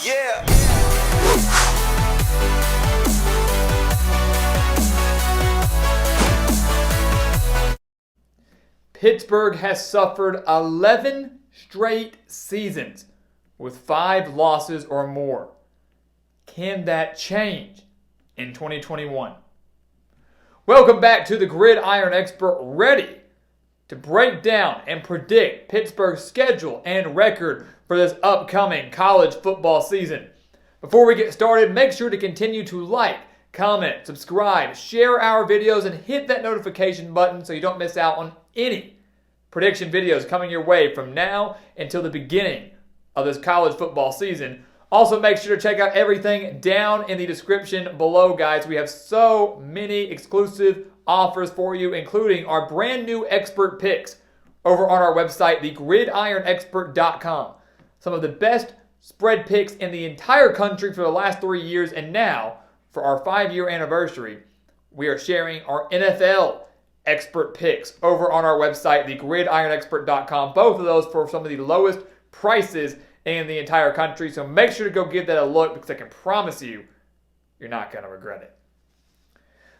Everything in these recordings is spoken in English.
Yeah. Pittsburgh has suffered 11 straight seasons with 5 losses or more. Can that change in 2021? Welcome back to the Gridiron Expert, ready to break down and predict Pittsburgh's schedule and record for this upcoming college football season. Before we get started, make sure to continue to like, comment, subscribe, share our videos, and hit that notification button so you don't miss out on any prediction videos coming your way from now until the beginning of this college football season. Also, make sure to check out everything down in the description below, guys. We have so many exclusive offers for you, including our brand new expert picks over on our website, thegridironexpert.com. Some of the best spread picks in the entire country for the last 3 years, and now, for our 5-year anniversary, we are sharing our NFL expert picks over on our website, thegridironexpert.com. Both of those for some of the lowest prices in the entire country. So make sure to go give that a look, because I can promise you, you're not going to regret it.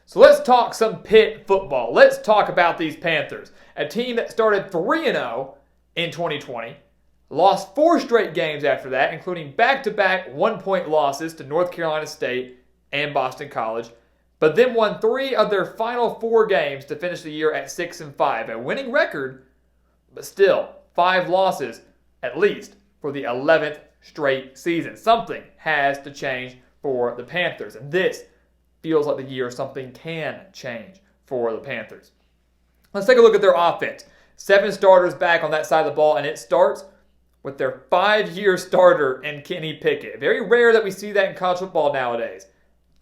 So let's talk some Pitt football. Let's talk about these Panthers, a team that started 3-0 in 2020, lost 4 straight games after that, including back-to-back 1-point losses to North Carolina State and Boston College, but then won 3 of their final 4 games to finish the year at 6-5, a winning record, but still 5 losses at least for the 11th straight season. Something has to change for the Panthers, and this feels like the year something can change for the Panthers. Let's take a look at their offense. 7 starters back on that side of the ball, and it starts with their 5-year starter in Kenny Pickett. Very rare that we see that in college football nowadays.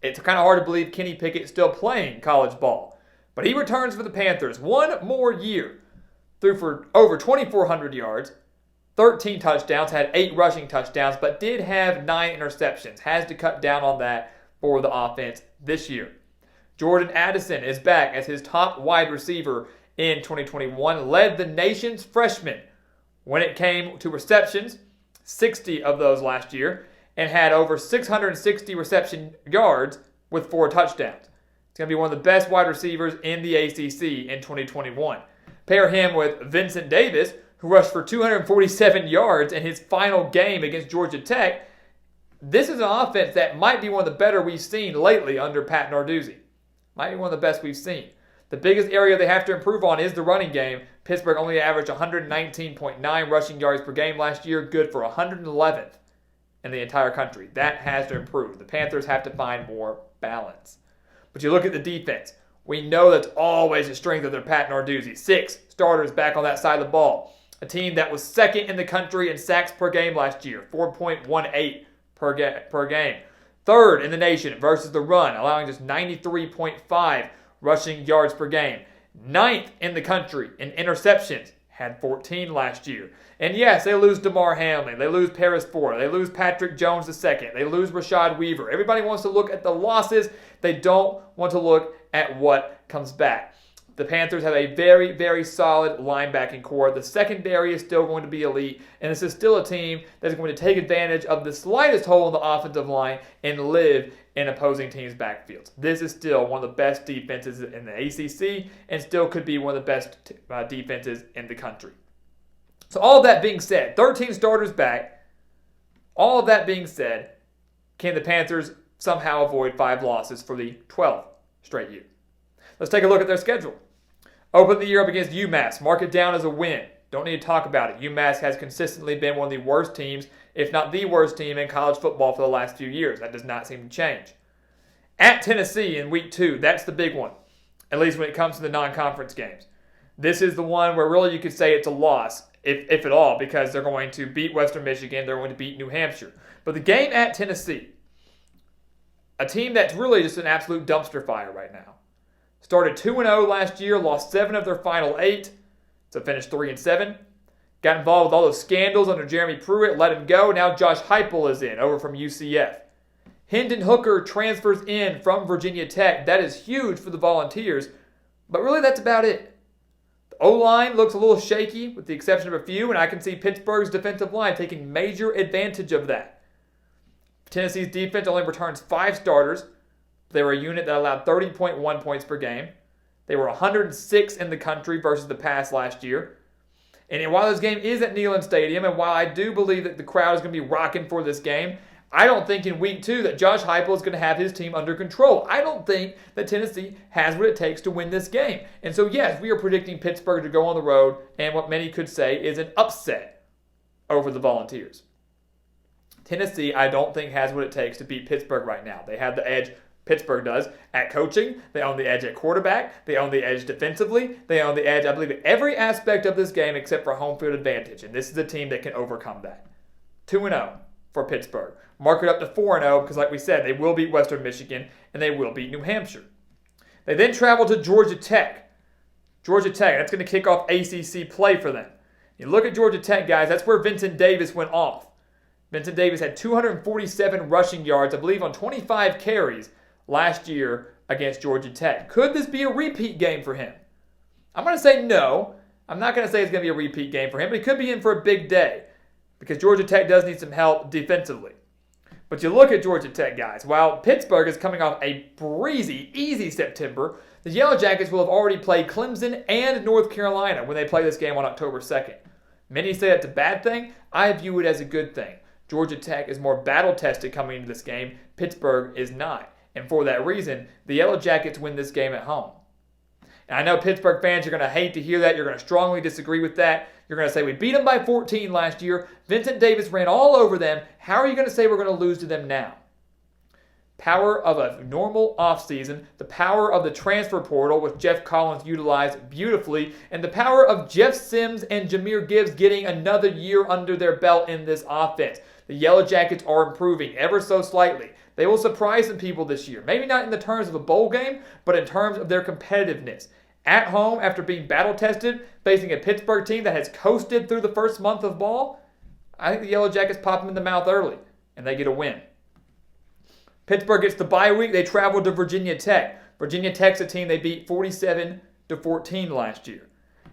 It's kind of hard to believe Kenny Pickett is still playing college ball, but he returns for the Panthers 1 more year. Threw for over 2,400 yards, 13 touchdowns, had 8 rushing touchdowns, but did have 9 interceptions. Has to cut down on that for the offense this year. Jordan Addison is back as his top wide receiver in 2021. Led the nation's freshmen when it came to receptions, 60 of those last year, and had over 660 reception yards with 4 touchdowns. It's going to be one of the best wide receivers in the ACC in 2021. Pair him with Vincent Davis, who rushed for 247 yards in his final game against Georgia Tech. This is an offense that might be one of the better we've seen lately under Pat Narduzzi. Might be one of the best we've seen. The biggest area they have to improve on is the running game. Pittsburgh only averaged 119.9 rushing yards per game last year, good for 111th in the entire country. That has to improve. The Panthers have to find more balance. But you look at the defense. We know that's always a strength of their Pat Narduzzi. 6 starters back on that side of the ball. A team that was second in the country in sacks per game last year, 4.18 per game. Third in the nation versus the run, allowing just 93.5 rushing yards per game. 9th in the country in interceptions, had 14 last year. And yes, they lose DeMar Hamlin, they lose Paris Ford, they lose Patrick Jones II, they lose Rashad Weaver. Everybody wants to look at the losses. They don't want to look at what comes back. The Panthers have a very, very solid linebacking core. The secondary is still going to be elite, and this is still a team that is going to take advantage of the slightest hole in the offensive line and live in opposing teams' backfields. This is still one of the best defenses in the ACC and still could be one of the best defenses in the country. So all of that being said, 13 starters back. All of that being said, can the Panthers somehow avoid 5 losses for the 12th straight year? Let's take a look at their schedule. Open the year up against UMass. Mark it down as a win. Don't need to talk about it. UMass has consistently been one of the worst teams, if not the worst team in college football for the last few years. That does not seem to change. At Tennessee in week 2, that's the big one, at least when it comes to the non-conference games. This is the one where really you could say it's a loss, if at all, because they're going to beat Western Michigan, they're going to beat New Hampshire. But the game at Tennessee, a team that's really just an absolute dumpster fire right now. Started 2-0 last year, lost 7 of their final 8, so finished 3-7. Got involved with all those scandals under Jeremy Pruitt, let him go. Now Josh Heupel is in, over from UCF. Hendon Hooker transfers in from Virginia Tech. That is huge for the Volunteers, but really that's about it. The O-line looks a little shaky with the exception of a few, and I can see Pittsburgh's defensive line taking major advantage of that. Tennessee's defense only returns 5 starters. They were a unit that allowed 30.1 points per game. They were 106 in the country versus the pass last year. And while this game is at Neyland Stadium, and while I do believe that the crowd is going to be rocking for this game, I don't think in week 2 that Josh Heupel is going to have his team under control. I don't think that Tennessee has what it takes to win this game. And so, yes, we are predicting Pittsburgh to go on the road and what many could say is an upset over the Volunteers. Tennessee, I don't think, has what it takes to beat Pittsburgh right now. They have the edge, Pittsburgh does, at coaching. They own the edge at quarterback. They own the edge defensively. They own the edge, I believe, in every aspect of this game except for home field advantage. And this is a team that can overcome that. 2-0 for Pittsburgh. Mark it up to 4-0 because, like we said, they will beat Western Michigan and they will beat New Hampshire. They then travel to Georgia Tech. Georgia Tech, that's going to kick off ACC play for them. You look at Georgia Tech, guys, that's where Vincent Davis went off. Vincent Davis had 247 rushing yards, I believe, on 25 carries last year against Georgia Tech. Could this be a repeat game for him? I'm going to say no. I'm not going to say it's going to be a repeat game for him, but he could be in for a big day because Georgia Tech does need some help defensively. But you look at Georgia Tech, guys. While Pittsburgh is coming off a breezy, easy September, the Yellow Jackets will have already played Clemson and North Carolina when they play this game on October 2nd. Many say that's a bad thing. I view it as a good thing. Georgia Tech is more battle-tested coming into this game. Pittsburgh is not. And for that reason, the Yellow Jackets win this game at home. And I know Pittsburgh fans are going to hate to hear that. You're going to strongly disagree with that. You're going to say, we beat them by 14 last year. Vincent Davis ran all over them. How are you going to say we're going to lose to them now? Power of a normal offseason, the power of the transfer portal, which Jeff Collins utilized beautifully, and the power of Jeff Sims and Jahmyr Gibbs getting another year under their belt in this offense. The Yellow Jackets are improving ever so slightly. They will surprise some people this year. Maybe not in the terms of a bowl game, but in terms of their competitiveness. At home, after being battle-tested, facing a Pittsburgh team that has coasted through the first month of ball, I think the Yellow Jackets pop them in the mouth early, and they get a win. Pittsburgh gets the bye week. They travel to Virginia Tech. Virginia Tech's a team they beat 47-14 last year.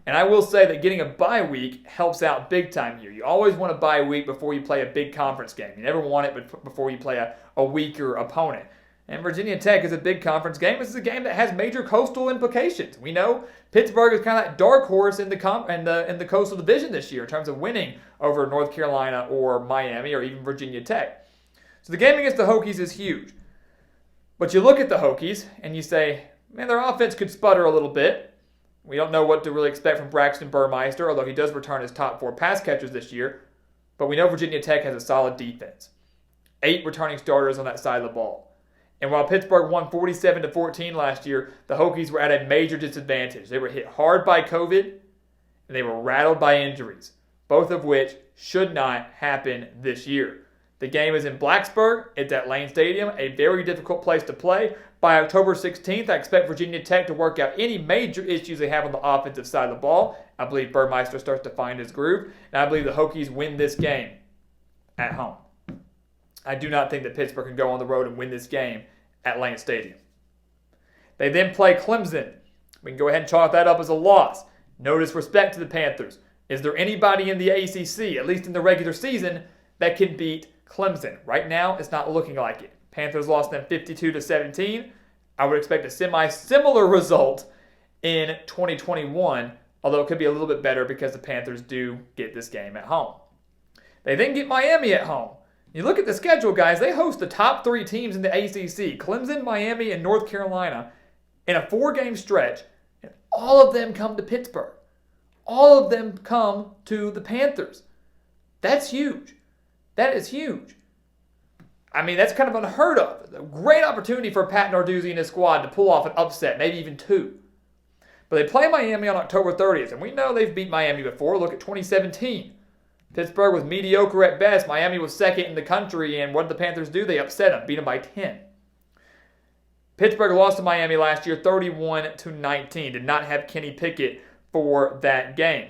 And I will say that getting a bye week helps out big time here. You always want a bye week before you play a big conference game. You never want it before you play a weaker opponent. And Virginia Tech is a big conference game. This is a game that has major coastal implications. We know Pittsburgh is kind of that dark horse in the coastal division this year in terms of winning over North Carolina or Miami or even Virginia Tech. So the game against the Hokies is huge. But you look at the Hokies and you say, man, their offense could sputter a little bit. We don't know what to really expect from Braxton Burmeister, although he does return his top 4 pass catchers this year. But we know Virginia Tech has a solid defense. 8 returning starters on that side of the ball. And while Pittsburgh won 47-14 last year, the Hokies were at a major disadvantage. They were hit hard by COVID, and they were rattled by injuries, both of which should not happen this year. The game is in Blacksburg. It's at Lane Stadium, a very difficult place to play. By October 16th, I expect Virginia Tech to work out any major issues they have on the offensive side of the ball. I believe Burmeister starts to find his groove, and I believe the Hokies win this game at home. I do not think that Pittsburgh can go on the road and win this game at Lane Stadium. They then play Clemson. We can go ahead and chalk that up as a loss. No disrespect to the Panthers. Is there anybody in the ACC, at least in the regular season, that can beat Clemson? Right now, it's not looking like it. Panthers lost them 52-17. I would expect a semi-similar result in 2021, although it could be a little bit better because the Panthers do get this game at home. They then get Miami at home. You look at the schedule, guys, they host the top 3 teams in the ACC, Clemson, Miami, and North Carolina, in a 4-game stretch, and all of them come to Pittsburgh. All of them come to the Panthers. That's huge. That is huge. I mean, that's kind of unheard of. A great opportunity for Pat Narduzzi and his squad to pull off an upset, maybe even 2. But they play Miami on October 30th, and we know they've beat Miami before. Look at 2017. Pittsburgh was mediocre at best. Miami was second in the country, and what did the Panthers do? They upset them, beat them by 10. Pittsburgh lost to Miami last year 31-19. Did not have Kenny Pickett for that game.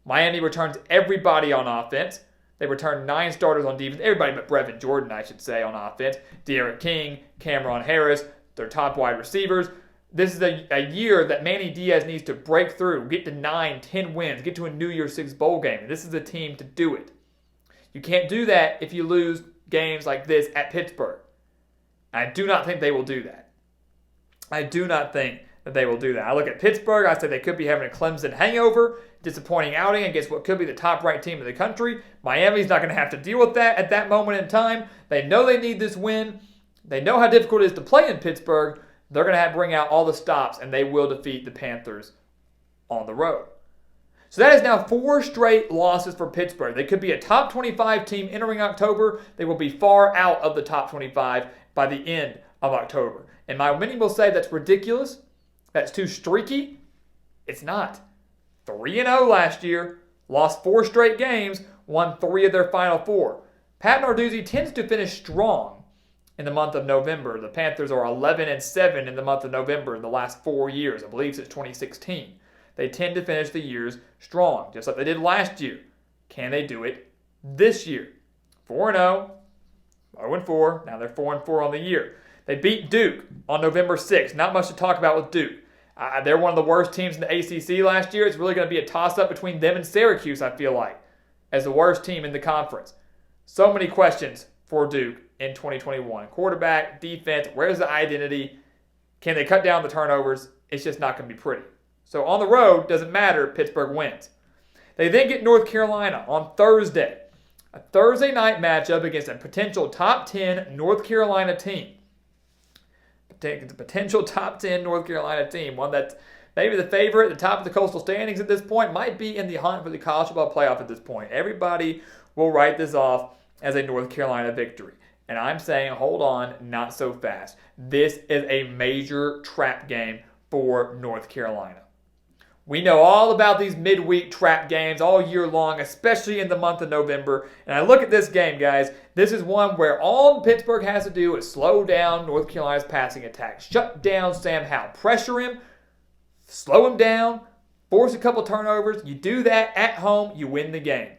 Miami returns everybody on offense. They returned 9 starters on defense. Everybody but Brevin Jordan, I should say, on offense. De'Aaron King, Cameron Harris, their top wide receivers. This is a year that Manny Diaz needs to break through, get to 9, 10 wins, get to a New Year's Six bowl game. And this is a team to do it. You can't do that if you lose games like this at Pittsburgh. I do not think they will do that. I do not think that they will do that. I look at Pittsburgh, I say they could be having a Clemson hangover, disappointing outing against what could be the top-ranked team in the country. Miami's not going to have to deal with that at that moment in time. They know they need this win. They know how difficult it is to play in Pittsburgh. They're going to have to bring out all the stops, and they will defeat the Panthers on the road. So that is now 4 straight losses for Pittsburgh. They could be a top 25 team entering October. They will be far out of the top 25 by the end of October. And many will say that's ridiculous. That's too streaky. It's not. 3-0 last year, lost 4 straight games, won 3 of their final 4. Pat Narduzzi tends to finish strong in the month of November. The Panthers are 11-7 in the month of November in the last 4 years, I believe since 2016. They tend to finish the years strong, just like they did last year. Can they do it this year? 4-0, 0-4, now they're 4-4 on the year. They beat Duke on November 6th. Not much to talk about with Duke. They're one of the worst teams in the ACC last year. It's really going to be a toss-up between them and Syracuse, I feel like, as the worst team in the conference. So many questions for Duke in 2021. Quarterback, defense, where's the identity? Can they cut down the turnovers? It's just not going to be pretty. So on the road, doesn't matter, Pittsburgh wins. They then get North Carolina on Thursday. A Thursday night matchup against a potential top 10 North Carolina team. The potential top 10 North Carolina team, one that's maybe the favorite at the top of the coastal standings at this point, might be in the hunt for the college football playoff at this point. Everybody will write this off as a North Carolina victory. And I'm saying, hold on, not so fast. This is a major trap game for North Carolina. We know all about these midweek trap games all year long, especially in the month of November. And I look at this game, guys. This is one where all Pittsburgh has to do is slow down North Carolina's passing attack. Shut down Sam Howell. Pressure him. Slow him down. Force a couple turnovers. You do that at home, you win the game.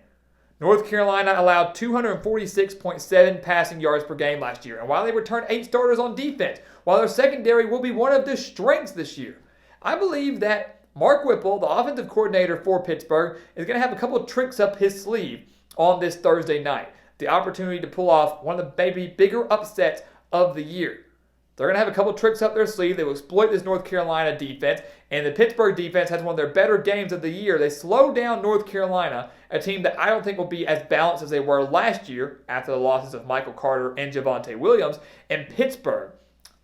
North Carolina allowed 246.7 passing yards per game last year. And while they returned 8 starters on defense, while their secondary will be one of their strengths this year, I believe that Mark Whipple, the offensive coordinator for Pittsburgh, is going to have a couple of tricks up his sleeve on this Thursday night. The opportunity to pull off one of the maybe bigger upsets of the year. They're going to have a couple of tricks up their sleeve. They will exploit this North Carolina defense. And the Pittsburgh defense has one of their better games of the year. They slowed down North Carolina, a team that I don't think will be as balanced as they were last year after the losses of Michael Carter and Javonte Williams. And Pittsburgh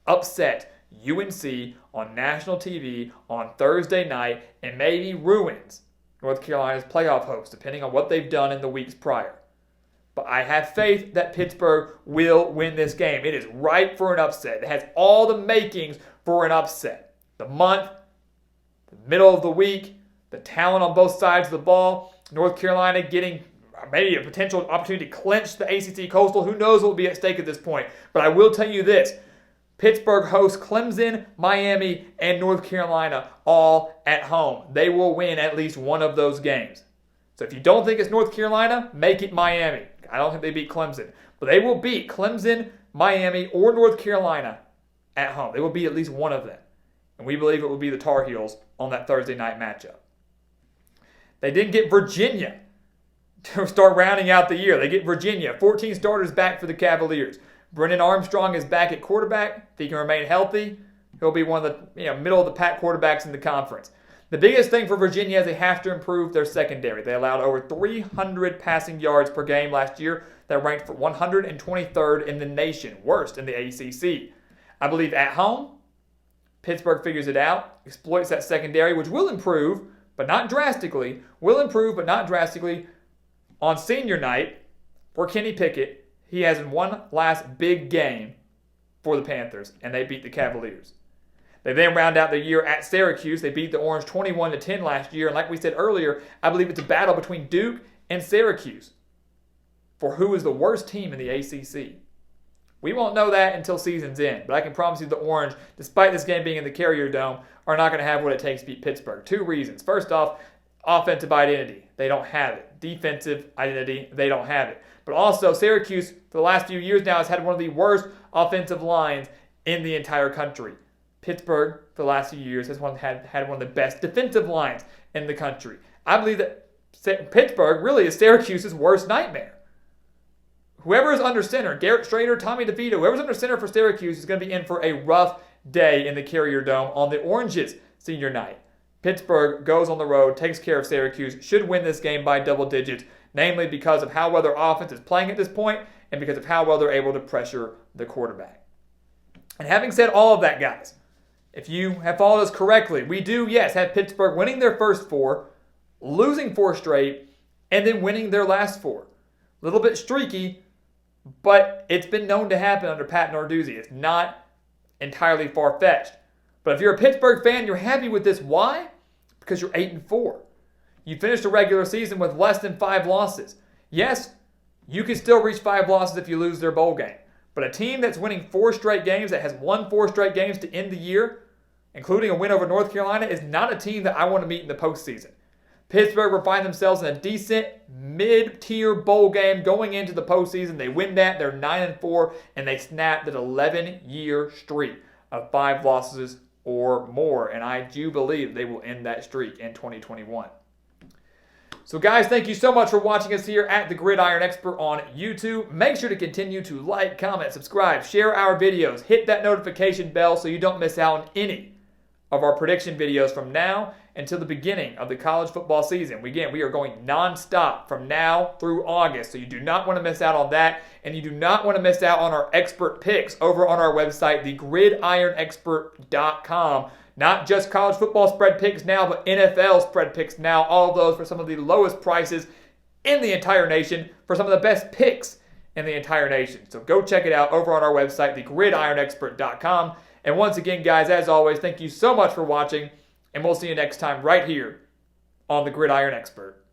upset UNC on national TV on Thursday night and maybe ruins North Carolina's playoff hopes, depending on what they've done in the weeks prior. But I have faith that Pittsburgh will win this game. It is ripe for an upset. It has all the makings for an upset. The month, the middle of the week, the talent on both sides of the ball, North Carolina getting maybe a potential opportunity to clinch the ACC Coastal. Who knows what will be at stake at this point. But I will tell you this. Pittsburgh hosts Clemson, Miami, and North Carolina all at home. They will win at least one of those games. So if you don't think it's North Carolina, make it Miami. I don't think they beat Clemson. But they will beat Clemson, Miami, or North Carolina at home. They will beat at least one of them. And we believe it will be the Tar Heels on that Thursday night matchup. They didn't get Virginia to start rounding out the year. They get Virginia. 14 starters back for the Cavaliers. Brennan Armstrong is back at quarterback. If he can remain healthy, he'll be one of the middle of the pack quarterbacks in the conference. The biggest thing for Virginia is they have to improve their secondary. They allowed over 300 passing yards per game last year. That ranked for 123rd in the nation, worst in the ACC. I believe at home, Pittsburgh figures it out, exploits that secondary, which will improve, but not drastically. Will improve, but not drastically. On senior night for Kenny Pickett, he has one last big game for the Panthers, and they beat the Cavaliers. They then round out the year at Syracuse. They beat the Orange 21-10 last year. And like we said earlier, I believe it's a battle between Duke and Syracuse for who is the worst team in the ACC. We won't know that until season's end. But I can promise you the Orange, despite this game being in the Carrier Dome, are not going to have what it takes to beat Pittsburgh. 2 reasons. First off, offensive identity. They don't have it. Defensive identity. They don't have it. But also, Syracuse, for the last few years now, has had one of the worst offensive lines in the entire country. Pittsburgh, for the last few years, has had one of the best defensive lines in the country. I believe that Pittsburgh really is Syracuse's worst nightmare. whoever is under center, Garrett Strader, Tommy DeVito, whoever's under center for Syracuse is going to be in for a rough day in the Carrier Dome on the Oranges senior night. Pittsburgh goes on the road, takes care of Syracuse, should win this game by double digits, namely because of how well their offense is playing at this point and because of how well they're able to pressure the quarterback. And having said all of that, guys, if you have followed us correctly, we do, yes, have Pittsburgh winning their first 4, losing 4 straight, and then winning their last 4. A little bit streaky, but it's been known to happen under Pat Narduzzi. It's not entirely far-fetched. But if you're a Pittsburgh fan, you're happy with this. Why? Because you're 8-4. You finished the regular season with less than 5 losses. Yes, you can still reach 5 losses if you lose their bowl game. But a team that's winning 4 straight games, that has won 4 straight games to end the year, including a win over North Carolina, is not a team that I want to meet in the postseason. Pittsburgh will find themselves in a decent mid-tier bowl game going into the postseason. They win that, they're 9-4, and they snap that 11-year streak of 5 losses or more. And I do believe they will end that streak in 2021. So guys, thank you so much for watching us here at The Gridiron Expert on YouTube. Make sure to continue to like, comment, subscribe, share our videos, hit that notification bell so you don't miss out on any of our prediction videos from now until the beginning of the college football season. Again, we are going non-stop from now through August, so you do not want to miss out on that, and you do not want to miss out on our expert picks over on our website, thegridironexpert.com. Not just college football spread picks now, but NFL spread picks now. All of those for some of the lowest prices in the entire nation, for some of the best picks in the entire nation. So go check it out over on our website, thegridironexpert.com. And once again, guys, as always, thank you so much for watching, and we'll see you next time right here on The Gridiron Expert.